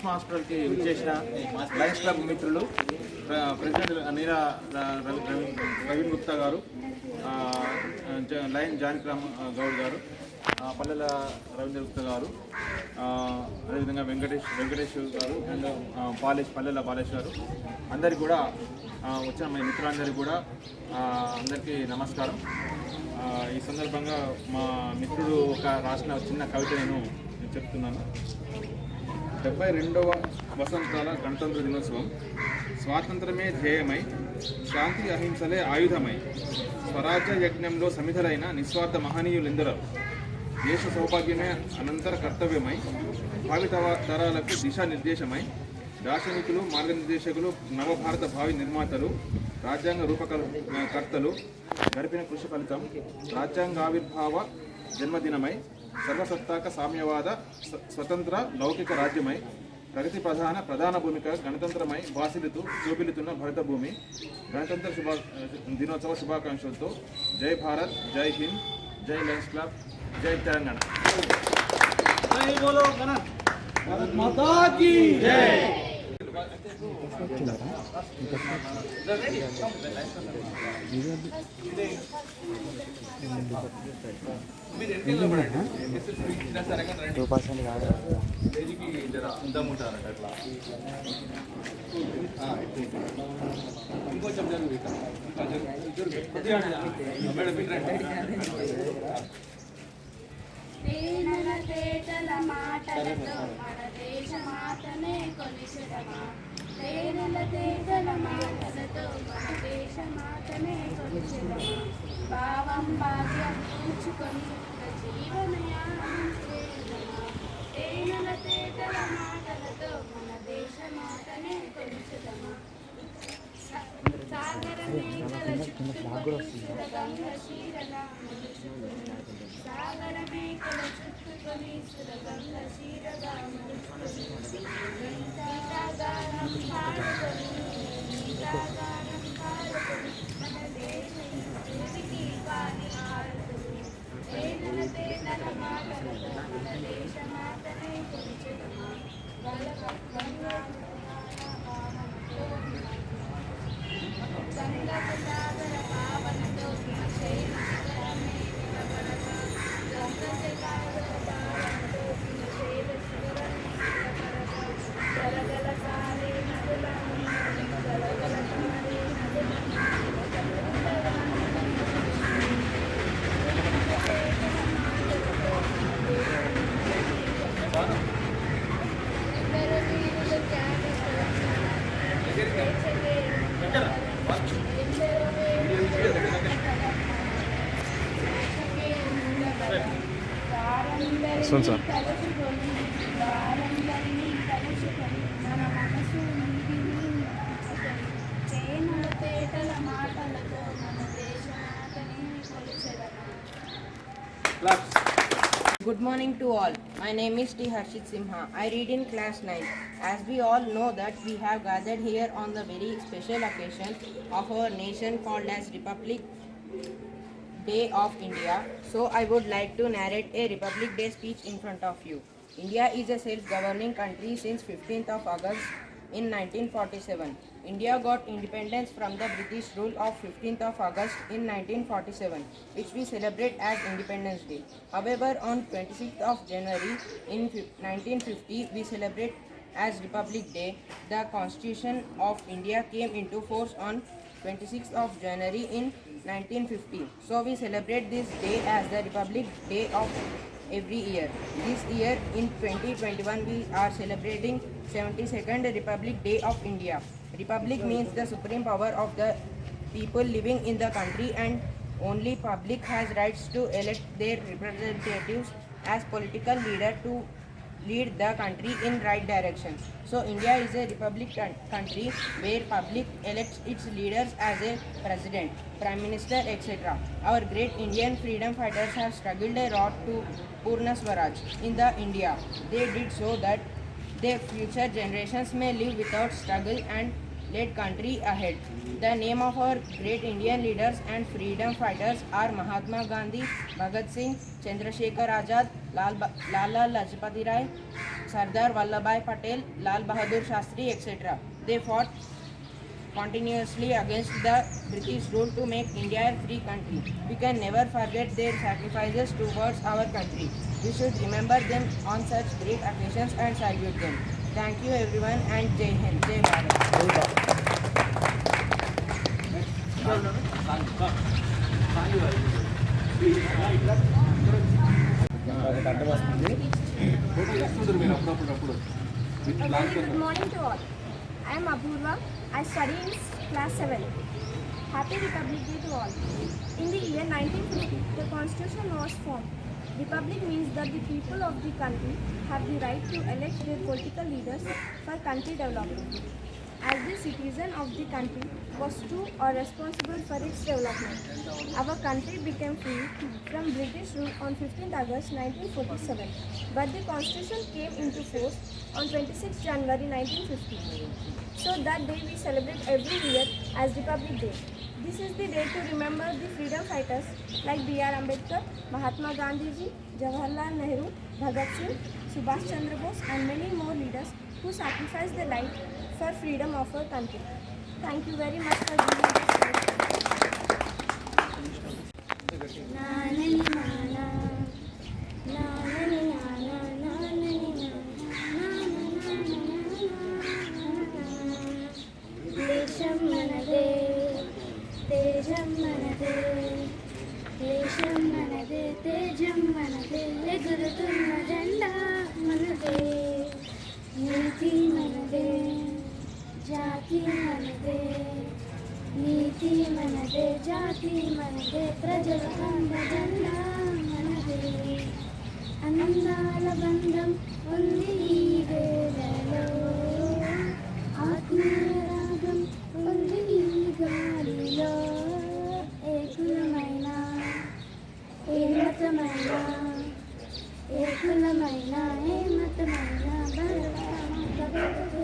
ఆస్మా హాస్పిటల్కి విచ్చేసిన Lions club మిత్రులు, ప్రెసిడెంట్ నీరా రవీన్ గుప్తా గారు, లయన్ జానకిరామ్ గౌడ్ గారు, పల్లెల రవీంద్ర గుప్తా గారు, అదేవిధంగా వెంకటేష్ గారు అండ్ పల్లెల బాలేష్ గారు, అందరికీ కూడా వచ్చిన మా మిత్రులందరికీ కూడా అందరికీ నమస్కారం. ఈ సందర్భంగా మా మిత్రుడు రాసిన చిన్న కవిత నేను చెప్తున్నాను. 72వ వసంతాల గణతంత్ర దినోత్సవం. స్వాతంత్రమే ధ్యేయమై, శాంతి అహింసలే ఆయుధమై, స్వరాజ్య యజ్ఞంలో సమిధలైన నిస్వార్థ మహనీయులెందరో. దేశ సౌభాగ్యమే అనంతర కర్తవ్యమై, భావితరాలకు దిశానిర్దేశమై, దార్శనికులు, మార్గనిర్దేశకులు, నవభారత భావి నిర్మాతలు, రాజ్యాంగ రూపకర్తలు గడిపిన కృషి ఫలితం రాజ్యాంగావిర్భావ జన్మదినమై, సర్వసత్తాక సామ్యవాద స్వతంత్ర లౌకిక రాజ్యమై, ప్రగతి ప్రధాన భూమిక గణతంత్రమై శోభిల్లుతున్న భరత భూమి. గణతంత్ర దినోత్సవ శుభాకాంక్షలతో జై భారత్, జై హింద్, జై లయన్స్ క్లబ్, జై తెలంగాణ. జై బోలో భారత్ మాతా కీ జై. ఇంకొంచెం తేటల మాటలతో మన దేశ మాతనే కొలిచెదమా. తేటల మాటలతో మన దేశ మాతనే కొలిచెదమా. భావం భాగ్యం కూర్చుకొని జీవనయానం చేయుదమా. తేటల మాటలతో మన దేశ మాతనే కొలిచెదమా. సాగర మేఘల చుట్టుకొని సురగంగ క్షీరగా సాగర మేఘల చుట్టుకొని సురగంగ క్షీరగా గీతాగానం పాడుకొని మన దేశ స్థితికి పాలి ఆడుతుంది. తేటల మాటలతో మన దేశ మాతనే కొలిచెదమా. సాగర పావనతో శ్రీశైల శిఖరమే నిలబడగా. సాగర పావనతో శ్రీశైల శిఖరమే నిలబడగా. గలగల కారే నదులన్నీ గలగల కారే నదులన్నీ ఎందరో వీరుల త్యాగ వారందరినీ కలుసుకొని మన మనసు చేనుల తేటల మాటలతో మన దేశమాతనే కొలిచెదమా. Good morning to all. My name is T. Harshit Simha. I read in class 9. As we all know that we have gathered here on the very special occasion of our nation called as Republic Day of India, so I would like to narrate a Republic Day speech in front of you. India is a self-governing country since 15th of August in 1947. India got independence from the British rule of 15th of August in 1947, which we celebrate as Independence Day. However, on 26th of January in 1950, we celebrate as Republic Day. The Constitution of India came into force on 26th of January in 1950. So we celebrate this day as the Republic Day of every year. This year in 2021 we are celebrating 72nd Republic Day of India. Republic means the supreme power of the people living in the country, and only public has rights to elect their representatives as political leader to lead the country in right direction. So India is a republic country where public elects its leaders as a president, prime minister, etc. Our great Indian freedom fighters have struggled a lot to Purna Swaraj in the India. They did so that their future generations may live without struggle and lead country ahead. The name of our great Indian leaders and freedom fighters are Mahatma Gandhi, Bhagat Singh, Chandrasekhar Azad, Lala Lajpati Rai, Sardar Vallabhbhai Patel, Lal Bahadur Shastri, etc. They fought continuously against the British rule to make India a free country. We can never forget their sacrifices towards our country. We should remember them on such great occasions and salute them. Thank you everyone and Jai Hind, Jai Bharat. అడ్డం వస్తుంది. Good morning to all. I am Apurva. I study in class 7. Happy Republic Day to all. In the year 1950, the Constitution was formed. Republic means that the people of the country have the right to elect their political leaders for country development. As the citizen of the country was to or responsible for its development. Our country became free from British rule on 15th August 1947, but the Constitution came into force on 26 January 1950. So that day we celebrate every year as Republic Day. This is the day to remember the freedom fighters like B.R. Ambedkar, Mahatma Gandhi ji, Jawaharlal Nehru, Bhagat Singh, Subhash Chandra Bose and many more leaders who sacrificed their life for freedom of our country. Thank you very much for giving this దేశం మనదే తేజం మనదే దేశం మనదే తేజం మనదే ఎగురుతున్న జెండా మనదే నీతి మనదే జాతి మనదే నీతి మనదే జాతి మనదే ప్రజల కంద జెండా మనదే అందాల బంధం ఉంది ఈ వేళలో ఆత్మీయ రాగం ఉంది ఈ గాలిలో ఏ కులమైన ఏ మతమైన ఏ కులమైన ఏ మతమైన భరత